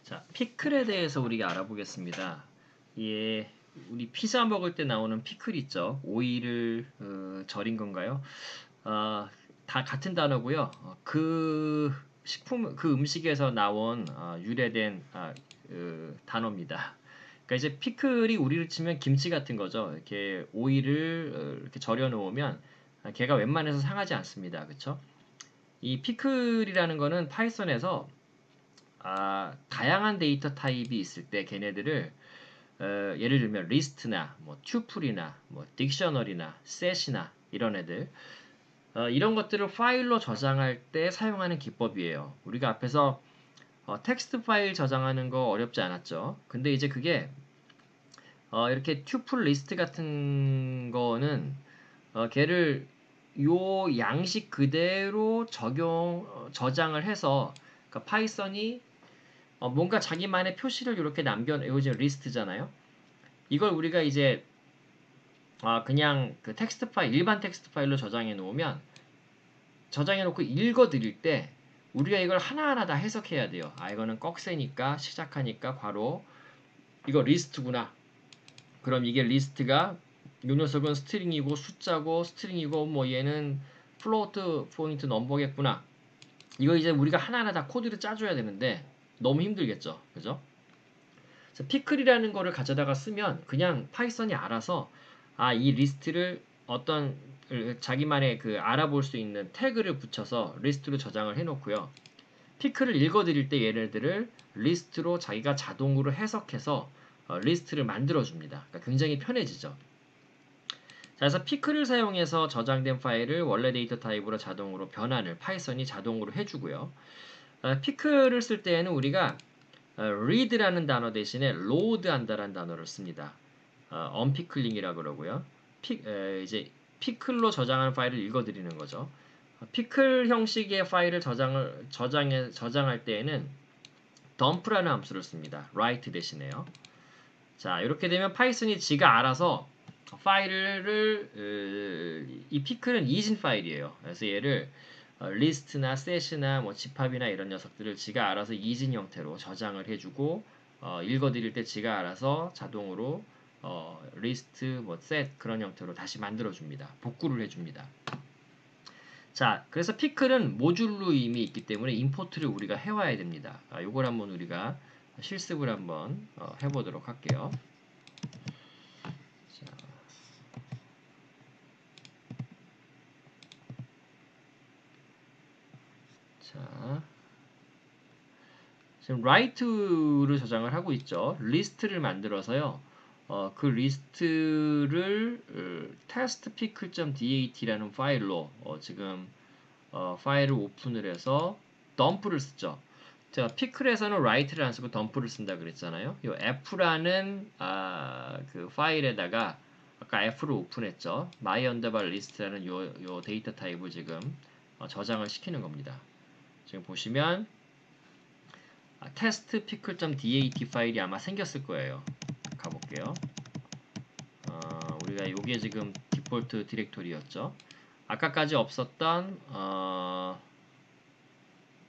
자, 피클에 대해서 우리가 알아보겠습니다. 예, 우리 피자 먹을 때 나오는 피클 있죠? 오이를 절인 건가요? 다 같은 단어고요. 그 음식에서 나온 유래된 단어입니다. 그러니까 이제 피클이 우리를 치면 김치 같은 거죠. 이렇게 오이를 이렇게 절여 놓으면 걔가 웬만해서 상하지 않습니다. 그렇죠? 이 피클이라는 거는 파이썬에서 다양한 데이터 타입이 있을 때 걔네들을 예를 들면 리스트나 뭐 튜플이나 뭐 딕셔너리나 셋이나 이런 애들 이런 것들을 파일로 저장할 때 사용하는 기법이에요. 우리가 앞에서 텍스트 파일 저장하는 거 어렵지 않았죠. 근데 이제 그게 이렇게 튜플 리스트 같은 거는 걔를 요 양식 그대로 저장을 해서 그러니까 파이썬이 뭔가 자기만의 표시를 이렇게 이거 이제 리스트잖아요. 이걸 우리가 이제 그냥 그 텍스트 파일, 일반 텍스트 파일로 저장해 놓으면 저장해 놓고 읽어 드릴 때 우리가 이걸 하나하나 다 해석해야 돼요. 이거는 꺽쇠니까 시작하니까 괄호 이거 리스트구나. 그럼 이게 리스트가 요 녀석은 스트링이고 숫자고 스트링이고 뭐 얘는 플로트 포인트 넘버겠구나. 이거 이제 우리가 하나하나 다 코드를 짜줘야 되는데 너무 힘들겠죠. 그죠? 피클이라는 거를 가져다가 쓰면 그냥 파이썬이 알아서 이 리스트를 어떤 자기만의 그 알아볼 수 있는 태그를 붙여서 리스트로 저장을 해놓고요. 피클을 읽어드릴 때 얘네들을 리스트로 자기가 자동으로 해석해서 리스트를 만들어줍니다. 그러니까 굉장히 편해지죠. 자, 그래서 피클을 사용해서 저장된 파일을 원래 데이터 타입으로 자동으로 변환을 파이썬이 자동으로 해주고요. 피클을 쓸 때에는 우리가 read라는 단어 대신에 load 한다라는 단어를 씁니다. 언피클링이라 그러고요. 이제 피클로 저장한 파일을 읽어드리는 거죠. 피클 형식의 파일을 저장할 때에는 dump라는 함수를 씁니다. write 대신에요. 자, 이렇게 되면 파이썬이 지가 알아서 이 피클은 이진 파일이에요. 그래서 얘를 리스트나 셋이나 뭐 집합이나 이런 녀석들을 지가 알아서 이진 형태로 저장을 해주고 읽어드릴 때 지가 알아서 자동으로 리스트, 뭐 셋 그런 형태로 다시 만들어줍니다. 복구를 해줍니다. 자, 그래서 피클은 모듈로 이미 있기 때문에 임포트를 우리가 해와야 됩니다. 요걸 한번 우리가 실습을 한번 해보도록 할게요. 자, 지금 write를 저장을 하고 있죠. 리스트를 만들어서요. 그 리스트를 testpickle.dat라는 파일로 지금 파일을 오픈을 해서 덤프를 쓰죠. 제가 피클에서는 write를 안 쓰고 덤프를 쓴다 그랬잖아요. 이 f라는 그 파일에다가 아까 f를 오픈했죠. my_list라는 요 데이터 타입을 지금 저장을 시키는 겁니다. 지금 보시면 testpickle.dat 파일이 아마 생겼을 거예요. 가볼게요. 우리가 요게 지금 디폴트 디렉토리였죠. 아까까지 없었던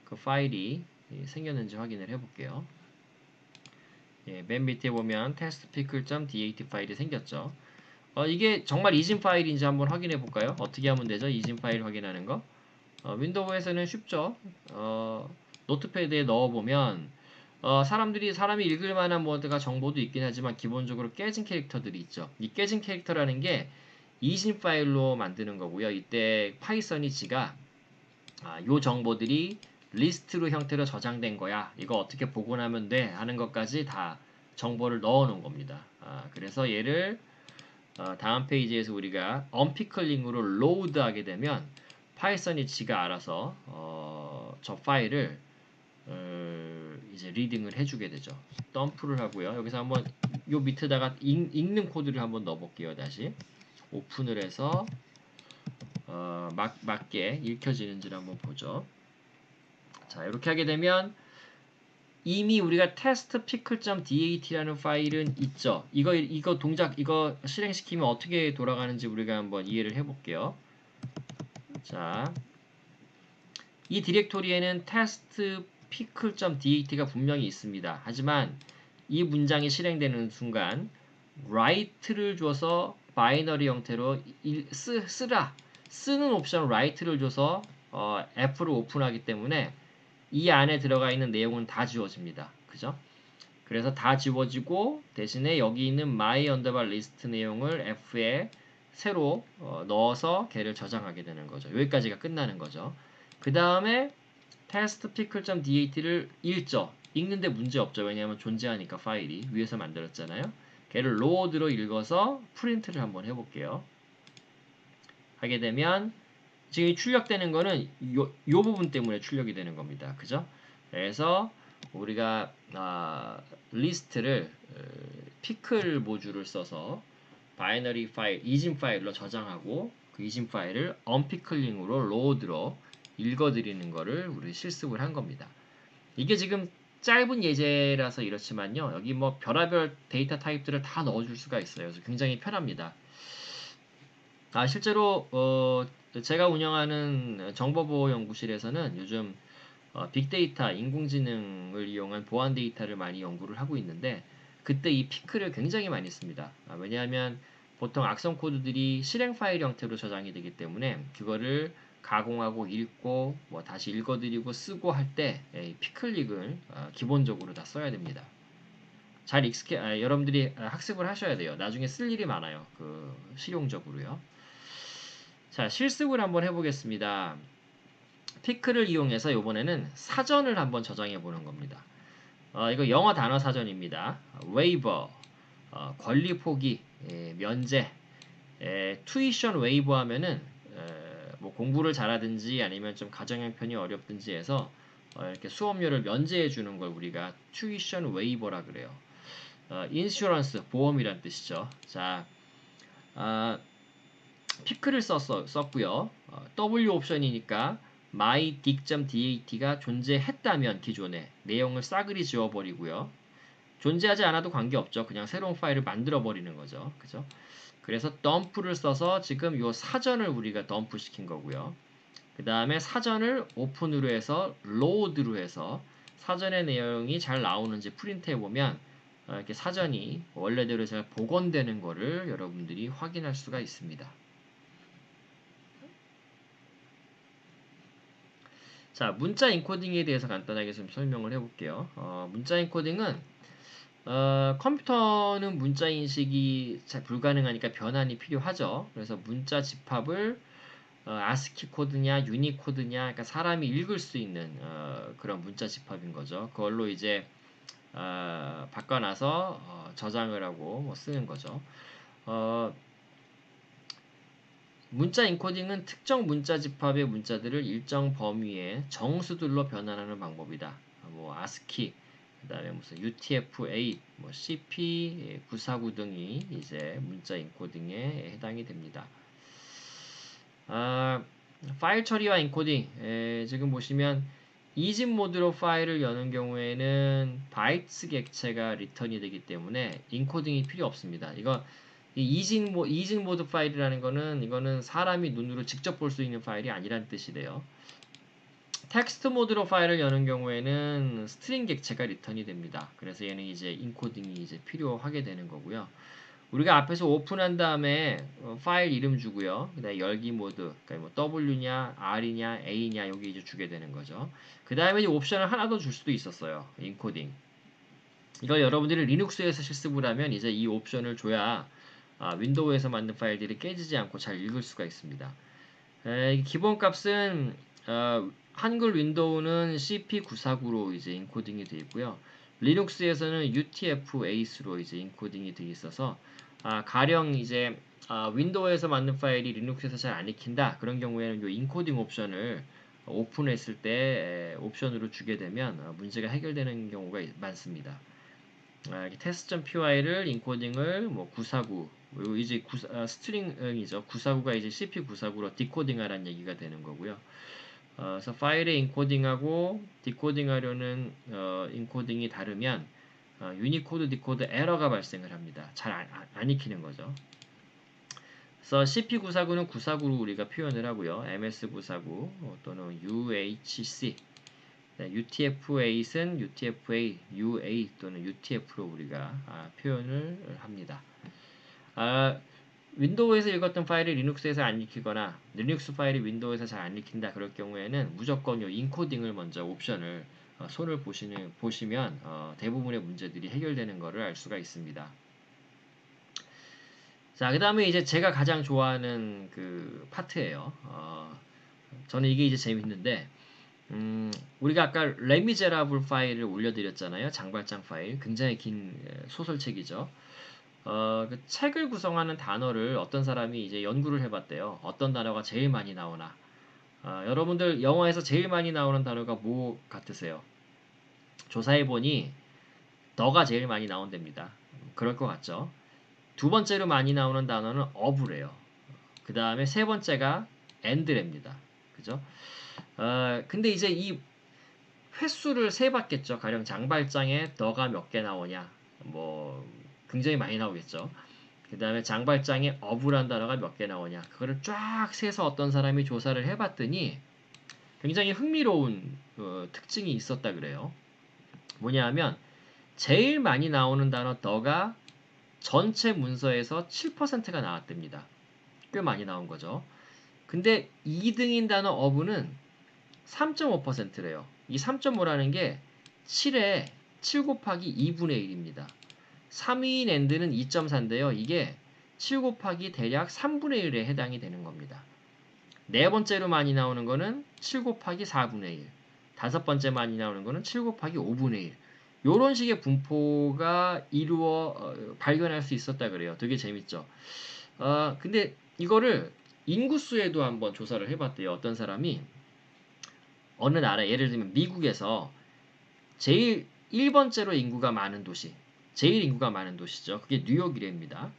그 파일이 생겼는지 확인을 해볼게요. 예, 맨 밑에 보면 testpickle.dat 파일이 생겼죠. 이게 정말 이진 파일인지 한번 확인해 볼까요? 어떻게 하면 되죠? 이진 파일 확인하는 거. 윈도우에서는 쉽죠. 노트패드에 넣어보면 사람이 읽을 만한 뭐가 정보도 있긴 하지만 기본적으로 깨진 캐릭터들이 있죠. 이 깨진 캐릭터라는 게 이진 파일로 만드는 거고요. 이때 파이썬이 지가 요 정보들이 리스트로 형태로 저장된 거야. 이거 어떻게 복원하면 돼? 하는 것까지 다 정보를 넣어 놓은 겁니다. 그래서 얘를 다음 페이지에서 우리가 언피클링으로 로드하게 되면 파이썬이 지가 알아서 저 파일을 이제 리딩을 해주게 되죠. 덤프를 하고요. 여기서 한번 요 밑에다가 읽는 코드를 한번 넣어볼게요. 다시 오픈을 해서 맞게 읽혀지는지를 한번 보죠. 자, 이렇게 하게 되면 이미 우리가 testpickle.dat라는 파일은 있죠. 이거 동작 이거 실행시키면 어떻게 돌아가는지 우리가 한번 이해를 해볼게요. 자, 이 디렉토리에는 pickle.dat가 분명히 있습니다. 하지만 이 문장이 실행되는 순간 write를 줘서 바이너리 형태로 쓰는 옵션 write를 줘서 F를 오픈하기 때문에 이 안에 들어가 있는 내용은 다 지워집니다. 그죠? 그래서 다 지워지고 대신에 여기 있는 my underbar list 내용을 F에 새로 넣어서 걔를 저장하게 되는 거죠. 여기까지가 끝나는 거죠. 그 다음에 test pickle.dat를 읽죠. 읽는데 문제 없죠. 왜냐하면 존재하니까 파일이 위에서 만들었잖아요. 걔를 load로 읽어서 프린트를 한번 해볼게요. 하게 되면 지금 출력되는 거는 요 부분 때문에 출력이 되는 겁니다. 그죠? 그래서 우리가 리스트를 피클 모듈을 써서 바이너리 파일, 이진 파일로 저장하고 그 이진 파일을 언피클링으로 로드로 읽어드리는 거를 우리 실습을 한 겁니다. 이게 지금 짧은 예제라서 이렇지만요. 여기 뭐 별의별 데이터 타입들을 다 넣어줄 수가 있어요. 그래서 굉장히 편합니다. 실제로 제가 운영하는 정보보호연구실에서는 요즘 빅데이터, 인공지능을 이용한 보안 데이터를 많이 연구를 하고 있는데 그때 이 피크를 굉장히 많이 씁니다. 왜냐하면 보통 악성 코드들이 실행 파일 형태로 저장이 되기 때문에 그거를 가공하고 읽고 뭐 다시 읽어드리고 쓰고 할 때 피클릭을 기본적으로 다 써야 됩니다. 여러분들이 학습을 하셔야 돼요. 나중에 쓸 일이 많아요. 실용적으로요. 자, 실습을 한번 해보겠습니다. 피클을 이용해서 이번에는 사전을 한번 저장해 보는 겁니다. 이거 영어 단어 사전입니다. 웨이버, 권리 포기, 면제, 투이션 웨이버 하면은 뭐 공부를 잘하든지 아니면 좀 가정 형편이 어렵든지 해서 이렇게 수업료를 면제해 주는 걸 우리가 투이션 웨이버라 그래요. 인슈런스, 보험이란 뜻이죠. 자, 피클을 썼고요. W 옵션이니까 mydict.dat가 존재했다면 기존에 내용을 싸그리 지워버리고요. 존재하지 않아도 관계없죠. 그냥 새로운 파일을 만들어 버리는 거죠. 그죠? 그래서 dump를 써서 지금 요 사전을 우리가 dump 시킨 거고요. 그 다음에 사전을 오픈으로 해서 load로 해서 사전의 내용이 잘 나오는지 프린트 해보면 이렇게 사전이 원래대로 잘 복원되는 거를 여러분들이 확인할 수가 있습니다. 자, 문자 인코딩에 대해서 간단하게 좀 설명을 해볼게요. 문자 인코딩은 컴퓨터는 문자 인식이 잘 불가능하니까 변환이 필요하죠. 그래서 문자 집합을 아스키 코드냐, 유니코드냐, 그러니까 사람이 읽을 수 있는 그런 문자 집합인 거죠. 그걸로 이제 바꿔놔서 저장을 하고 뭐 쓰는 거죠. 문자 인코딩은 특정 문자 집합의 문자들을 일정 범위의 정수들로 변환하는 방법이다. 뭐 ASCII, 그다음에 무슨 UTF-8, 뭐 CP949 등이 이제 문자 인코딩에 해당이 됩니다. 파일 처리와 인코딩, 지금 보시면 이진 모드로 파일을 여는 경우에는 바이트 객체가 리턴이 되기 때문에 인코딩이 필요 없습니다. 이거 이진 모드 파일이라는 이거는 사람이 눈으로 직접 볼 수 있는 파일이 아니란 뜻이래요. 텍스트 모드로 파일을 여는 경우에는 스트링 객체가 리턴이 됩니다. 그래서 얘는 이제 인코딩이 이제 필요하게 되는 거고요. 우리가 앞에서 오픈한 다음에 파일 이름 주고요. 그다음에 열기 모드, 그러니까 뭐 W냐, R이냐, A냐 여기 이제 주게 되는 거죠. 그 다음에 옵션을 하나 더 줄 수도 있었어요. 인코딩. 이걸 여러분들이 리눅스에서 실습을 하면 이제 이 옵션을 줘야 윈도우에서 만든 파일들이 깨지지 않고 잘 읽을 수가 있습니다. 기본 값은 한글 윈도우는 CP949로 이제 인코딩이 되어 있고요. 리눅스에서는 UTF-8로 이제 인코딩이 되어 있어서 가령 이제 윈도우에서 만든 파일이 리눅스에서 잘 안 읽힌다 그런 경우에는 이 인코딩 옵션을 오픈했을 때 옵션으로 주게 되면 문제가 해결되는 경우가 많습니다. test.py를 인코딩을 뭐 949 이제 스트링이죠. 949가 이제 CP949로 디코딩하라는 얘기가 되는 거고요. 그래서 파일의 인코딩하고 디코딩하려는 인코딩이 다르면 유니코드 디코드 에러가 발생을 합니다. 잘 안 익히는 거죠. 그래서 CP949는 949로 우리가 표현을 하고요. MS949 또는 UHC 네, UTF-8은 UTF-8, UA 또는 UTF로 우리가 표현을 합니다. 윈도우에서 읽었던 파일이 리눅스에서 안 읽히거나 리눅스 파일이 윈도우에서 잘 안 읽힌다 그럴 경우에는 무조건 요 인코딩을 먼저 옵션을 손을 보시면 대부분의 문제들이 해결되는 것을 알 수가 있습니다. 자, 그 다음에 이제 제가 가장 좋아하는 그 파트예요. 저는 이게 이제 재밌는데 우리가 아까 레미제라블 파일을 올려드렸잖아요. 장발장 파일. 굉장히 긴 소설책이죠. 그 책을 구성하는 단어를 어떤 사람이 이제 연구를 해봤대요. 어떤 단어가 제일 많이 나오나. 여러분들 영어에서 제일 많이 나오는 단어가 뭐 같으세요? 조사해보니 더가 제일 많이 나온답니다. 그럴 것 같죠? 두 번째로 많이 나오는 단어는 of래요. 그 다음에 세 번째가 and랍니다. 그죠? 근데 이제 이 횟수를 세봤겠죠. 가령 장발장에 너가 몇 개 나오냐. 뭐 굉장히 많이 나오겠죠. 그 다음에 장발장에 of란 단어가 몇 개 나오냐. 그거를 쫙 세서 어떤 사람이 조사를 해봤더니 굉장히 흥미로운 특징이 있었다 그래요. 뭐냐 하면 제일 많이 나오는 단어 너가 전체 문서에서 7%가 나왔답니다. 꽤 많이 나온 거죠. 근데 2등인 단어 of는 3.5%래요. 이 3.5라는 게 7에 7 곱하기 2분의 1입니다. 3위인 and는 2.4인데요. 이게 7 곱하기 대략 3분의 1에 해당이 되는 겁니다. 네 번째로 많이 나오는 거는 7 곱하기 4분의 1. 다섯 번째 많이 나오는 거는 7 곱하기 5분의 1. 요런 식의 분포가 발견할 수 있었다 그래요. 되게 재밌죠. 근데 이거를 인구수에도 한번 조사를 해봤대요. 어떤 사람이 어느 나라, 예를 들면 미국에서 제일 1번째로 인구가 많은 도시, 제일 인구가 많은 도시죠. 그게 뉴욕이랍니다.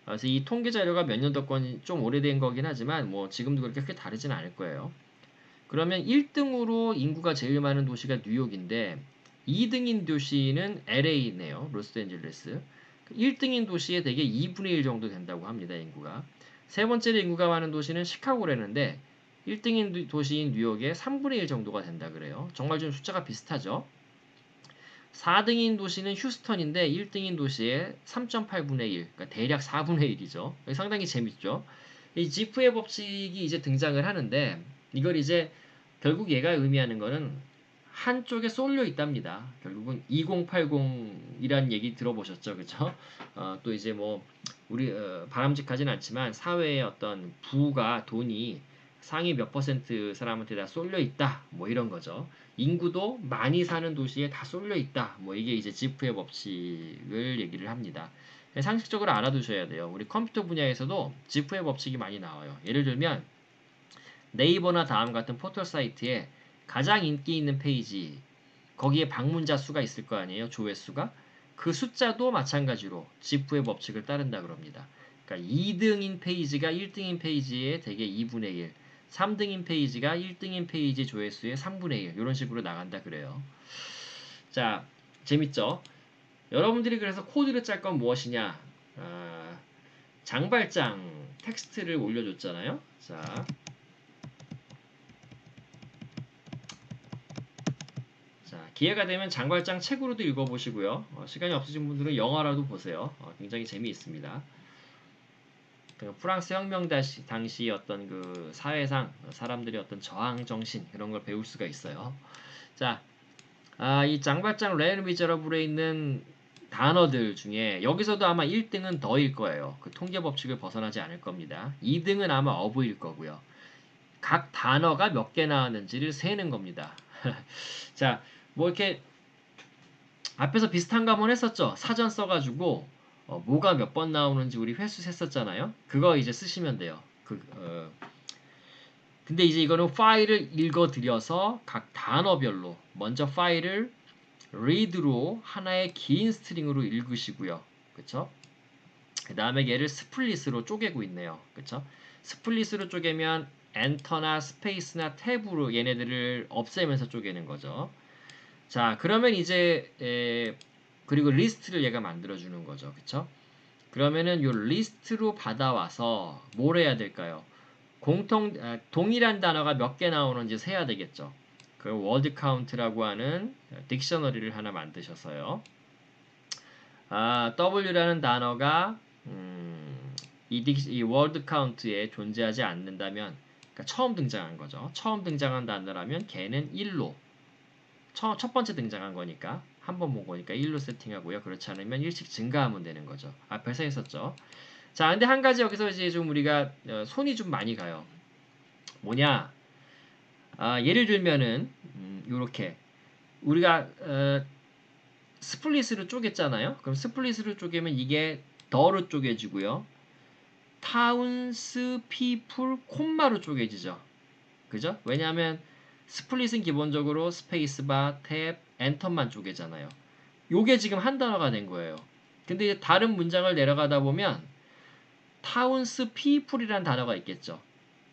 그래서 이 통계 자료가 몇 년도건 좀 오래된 거긴 하지만 뭐 지금도 그렇게 크게 다르진 않을 거예요. 그러면 1등으로 인구가 제일 많은 도시가 뉴욕인데 2등인 도시는 LA네요. 로스앤젤레스. 1등인 도시에 대개 2분의 1 정도 된다고 합니다. 인구가. 세 번째로 인구가 많은 도시는 시카고라는데 1등인 도시인 뉴욕의 3분의 1 정도가 된다 그래요. 정말 좀 숫자가 비슷하죠. 4등인 도시는 휴스턴인데 1등인 도시의 3.8분의 1, 그러니까 대략 4분의 1이죠. 상당히 재밌죠. 이 지프의 법칙이 이제 등장을 하는데 이걸 이제 결국 얘가 의미하는 거는 한쪽에 쏠려 있답니다. 결국은 2080이란 얘기 들어보셨죠, 그죠? 또 이제 뭐 우리 바람직하진 않지만 사회의 어떤 부가 돈이 상위 몇 퍼센트 사람한테 다 쏠려 있다, 뭐 이런 거죠. 인구도 많이 사는 도시에 다 쏠려 있다, 뭐 이게 이제 지프의 법칙을 얘기를 합니다. 상식적으로 알아두셔야 돼요. 우리 컴퓨터 분야에서도 지프의 법칙이 많이 나와요. 예를 들면 네이버나 다음 같은 포털 사이트에 가장 인기 있는 페이지, 거기에 방문자 수가 있을 거 아니에요? 조회수가? 그 숫자도 마찬가지로 지프의 법칙을 따른다 그럽니다. 그러니까 2등인 페이지가 1등인 페이지의 대개 2분의 1, 3등인 페이지가 1등인 페이지 조회수의 3분의 1 이런 식으로 나간다 그래요. 자, 재밌죠? 여러분들이 그래서 코드를 짤 건 무엇이냐? 장발장 텍스트를 올려줬잖아요. 자, 기회가 되면 장발장 책으로도 읽어보시고요. 시간이 없으신 분들은 영화라도 보세요. 굉장히 재미있습니다. 그 프랑스 혁명 당시 어떤 그 사회상 사람들의 어떤 저항 정신 이런 걸 배울 수가 있어요. 자, 이 장발장 레르 미저러블에 있는 단어들 중에 여기서도 아마 1등은 더일 거예요. 그 통계 법칙을 벗어나지 않을 겁니다. 2등은 아마 어부일 거고요. 각 단어가 몇 개 나왔는지를 세는 겁니다. 자, 뭐 이렇게 앞에서 비슷한 거 한번 했었죠. 사전 써가지고 뭐가 몇 번 나오는지 우리 횟수 셌었잖아요. 그거 이제 쓰시면 돼요. 근데 이제 이거는 파일을 읽어드려서 각 단어별로 먼저 파일을 read로 하나의 긴 스트링으로 읽으시고요. 그쵸? 그 다음에 얘를 스플릿으로 쪼개고 있네요. 그쵸? 스플릿으로 쪼개면 엔터나 스페이스나 탭으로 얘네들을 없애면서 쪼개는 거죠. 자, 그러면 이제 그리고 리스트를 얘가 만들어주는 거죠. 그쵸? 그러면은 요 리스트로 받아와서 뭘 해야 될까요? 동일한 단어가 몇 개 나오는지 세야 되겠죠. 그 word count라고 하는 딕셔너리를 하나 만드셔서요. W라는 단어가 이 word count에 존재하지 않는다면, 그러니까 처음 등장한 거죠. 처음 등장한 단어라면 걔는 1로, 첫 번째 등장한 거니까 한 번 본 거니까 1로 세팅하고요. 그렇지 않으면 1씩 증가하면 되는 거죠. 앞에서 했었죠. 자, 근데 한 가지 여기서 이제 좀 우리가 손이 좀 많이 가요. 뭐냐? 예를 들면은 요렇게 우리가 스플릿으로 쪼갰잖아요. 그럼 스플릿으로 쪼개면 이게 더로 쪼개지고요. 타운스, 피플, 콤마로 쪼개지죠. 그죠? 왜냐하면 스플릿은 기본적으로 스페이스바, 탭, 엔터만 쪼개잖아요. 요게 지금 한 단어가 된 거예요. 근데 이제 다른 문장을 내려가다 보면 타운스, 피플이라는 단어가 있겠죠.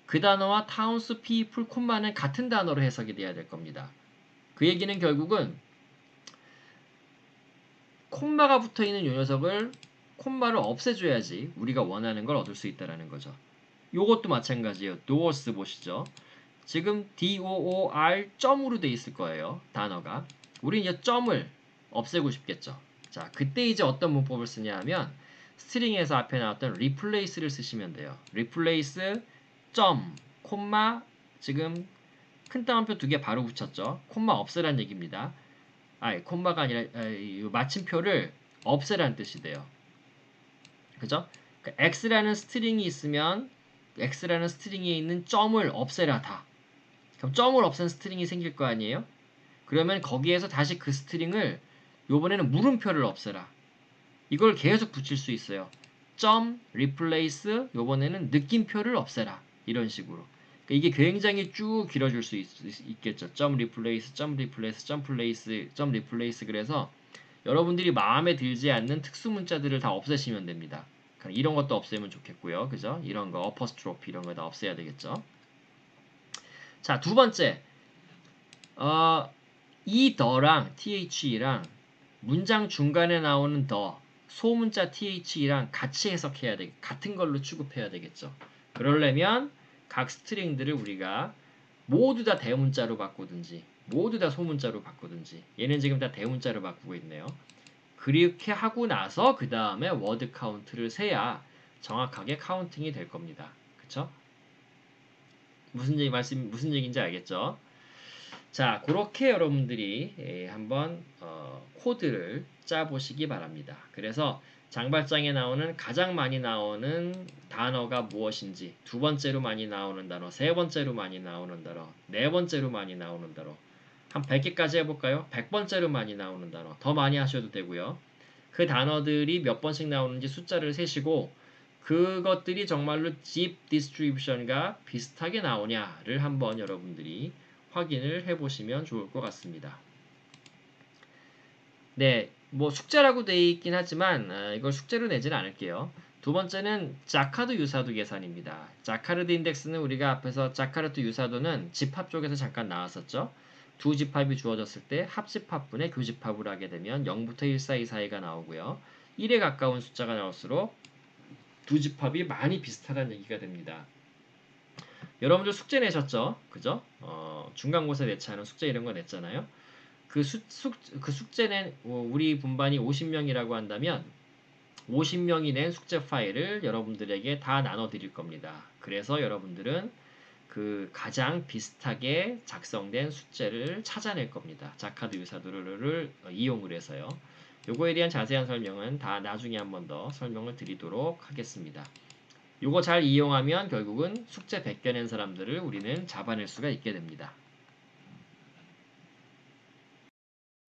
그 단어와 타운스, 피플, 콤마는 같은 단어로 해석이 돼야 될 겁니다. 그 얘기는 결국은 콤마가 붙어있는 요 녀석을 콤마를 없애줘야지 우리가 원하는 걸 얻을 수 있다는 거죠. 요것도 마찬가지예요. doors 보시죠. 지금 door 점으로 돼 있을 거예요. 단어가. 우린 이제 점을 없애고 싶겠죠. 자, 그때 이제 어떤 문법을 쓰냐 하면 스트링에서 앞에 나왔던 replace를 쓰시면 돼요. replace 점 콤마 지금 큰 따옴표 2개 바로 붙였죠. 콤마 없애란 얘기입니다. 콤마가 아니라 마침표를 없애라는 뜻이 돼요. 그죠? 그러니까 x라는 스트링이 있으면 x라는 스트링에 있는 점을 없애라 다. 그럼 점을 없앤 스트링이 생길 거 아니에요? 그러면 거기에서 다시 그 스트링을 요번에는 물음표를 없애라. 이걸 계속 붙일 수 있어요. 점, replace, 요번에는 느낌표를 없애라. 이런 식으로. 그러니까 이게 굉장히 쭉 길어질 수 있겠죠. 점, replace, 점, replace, 점, place, 점, replace. 그래서 여러분들이 마음에 들지 않는 특수 문자들을 다 없애시면 됩니다. 이런 것도 없애면 좋겠고요. 그죠? 이런 거, 어퍼스트로피 이런 거 다 없애야 되겠죠. 자, 두 번째. 이 더랑 the랑 문장 중간에 나오는 더, 소문자 the랑 같이 해석해야 돼. 같은 걸로 취급해야 되겠죠. 그러려면 각 스트링들을 우리가 모두 다 대문자로 바꾸든지 모두 다 소문자로 바꾸든지 얘는 지금 다 대문자로 바꾸고 있네요. 그렇게 하고 나서 그 다음에 워드 카운트를 세야 정확하게 카운팅이 될 겁니다. 그쵸? 무슨 얘기인지 알겠죠? 자, 그렇게 여러분들이 한번 코드를 짜보시기 바랍니다. 그래서 장발장에 나오는 가장 많이 나오는 단어가 무엇인지, 두 번째로 많이 나오는 단어, 세 번째로 많이 나오는 단어, 네 번째로 많이 나오는 단어, 한 100개까지 해볼까요? 100번째로 많이 나오는 단어, 더 많이 하셔도 되고요. 그 단어들이 몇 번씩 나오는지 숫자를 세시고 그것들이 정말로 zip distribution과 비슷하게 나오냐를 한번 여러분들이 확인을 해보시면 좋을 것 같습니다. 네, 뭐 숙제라고 되어 있긴 하지만 이걸 숙제로 내지는 않을게요. 두 번째는 자카르드 유사도 계산입니다. 자카르드 인덱스는 우리가 앞에서 자카르드 유사도는 집합 쪽에서 잠깐 나왔었죠. 두 집합이 주어졌을 때 합집합분의 교집합을 하게 되면 0부터 1 사이 사이가 나오고요. 1에 가까운 숫자가 나올수록 두 집합이 많이 비슷하다는 얘기가 됩니다. 여러분들 숙제 내셨죠? 그죠? 중간고사 내차하는 숙제 이런 거 냈잖아요. 그 숙제는 우리 분반이 50명이라고 한다면 50명이 낸 숙제 파일을 여러분들에게 다 나눠 드릴 겁니다. 그래서 여러분들은 그 가장 비슷하게 작성된 숙제를 찾아낼 겁니다. 자카드 유사도를 이용을 해서요. 요거에 대한 자세한 설명은 다 나중에 한 번 더 설명을 드리도록 하겠습니다. 요거 잘 이용하면 결국은 숙제 100개 낸 사람들을 우리는 잡아낼 수가 있게 됩니다.